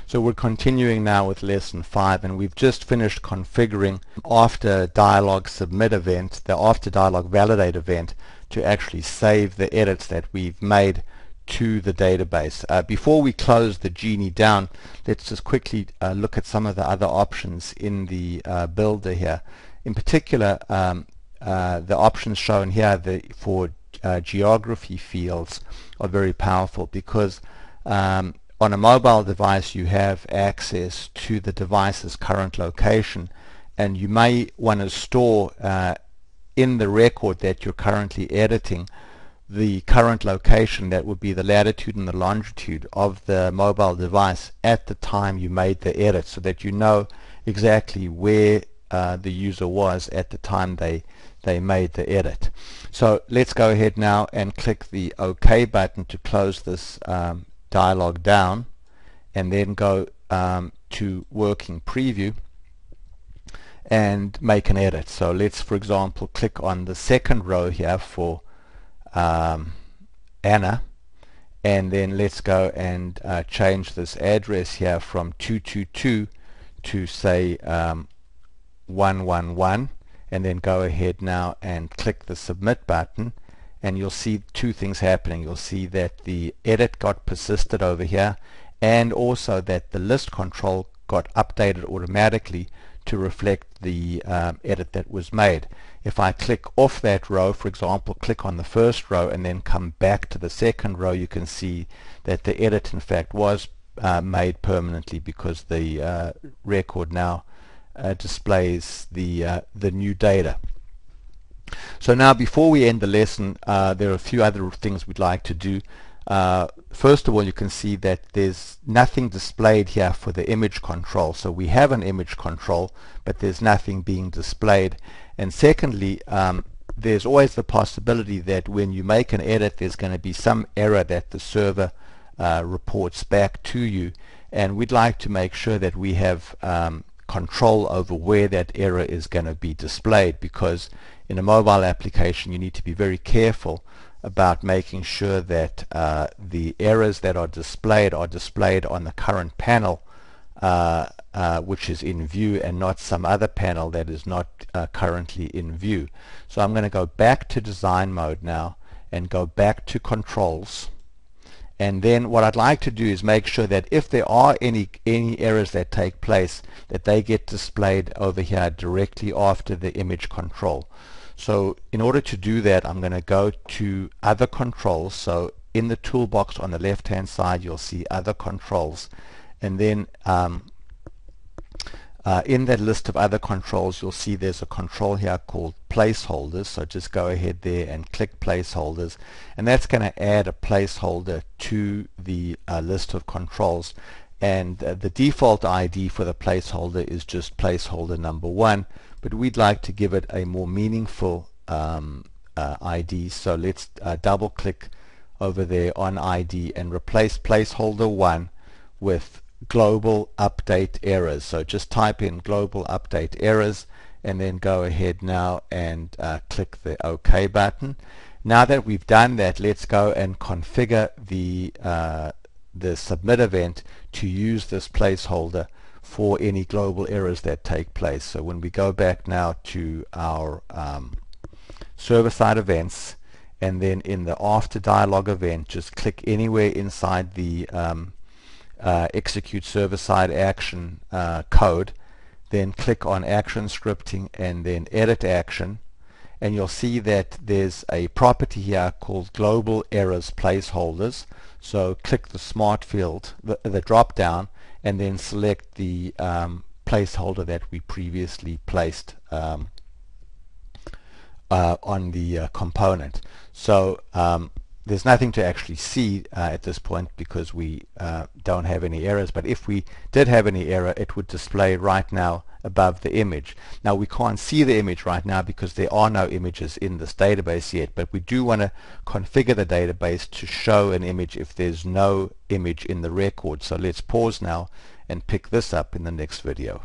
So we're continuing now with lesson 5, and we've just finished configuring after dialog submit event, the after dialog validate event, to actually save the edits that we've made to the database. Before we close the Genie down, let's just quickly look at some of the other options in the builder here. In particular, the options shown here for geography fields are very powerful because on a mobile device you have access to the device's current location, and you may want to store in the record that you're currently editing the current location, that would be the latitude and the longitude of the mobile device at the time you made the edit, so that you know exactly where the user was at the time they made the edit. So let's go ahead now and click the OK button to close this dialog down, and then go to working preview and make an edit. So let's, for example, click on the second row here for Anna, and then let's go and change this address here from 222 to say 111, and then go ahead now and click the submit button, and you'll see two things happening. You'll see that the edit got persisted over here, and also that the list control got updated automatically to reflect the edit that was made. If I click off that row, for example, click on the first row and then come back to the second row, you can see that the edit in fact was made permanently, because the record now displays the new data. So now, before we end the lesson, there are a few other things we'd like to do. First of all, you can see that there's nothing displayed here for the image control. So we have an image control, but there's nothing being displayed. And secondly, there's always the possibility that when you make an edit, there's going to be some error that the server reports back to you, and we'd like to make sure that we have control over where that error is going to be displayed, because in a mobile application you need to be very careful about making sure that the errors that are displayed on the current panel, which is in view, and not some other panel that is not currently in view. So I'm going to go back to design mode now and go back to controls, and then what I'd like to do is make sure that if there are any errors that take place, that they get displayed over here directly after the image control. So in order to do that, I'm going to go to other controls. So in the toolbox on the left hand side you'll see other controls, and then in that list of other controls you'll see there's a control here called Placeholders. So just go ahead there and click Placeholders, and that's going to add a placeholder to the list of controls, and the default ID for the placeholder is just placeholder number 1, but we'd like to give it a more meaningful ID. So let's double click over there on ID and replace placeholder 1 with global update errors. So just type in global update errors, and then go ahead now and click the OK button. Now that we've done that, let's go and configure the submit event to use this placeholder for any global errors that take place. So when we go back now to our server-side events, and then in the after dialog event, just click anywhere inside the execute server-side action code, then click on action scripting and then edit action, and you'll see that there's a property here called global errors placeholders. So click the smart field, the drop down, and then select the placeholder that we previously placed on the component. So there's nothing to actually see at this point because we don't have any errors, but if we did have any error, it would display right now above the image. Now we can't see the image right now because there are no images in this database yet, but we do want to configure the database to show an image if there's no image in the record. So let's pause now and pick this up in the next video.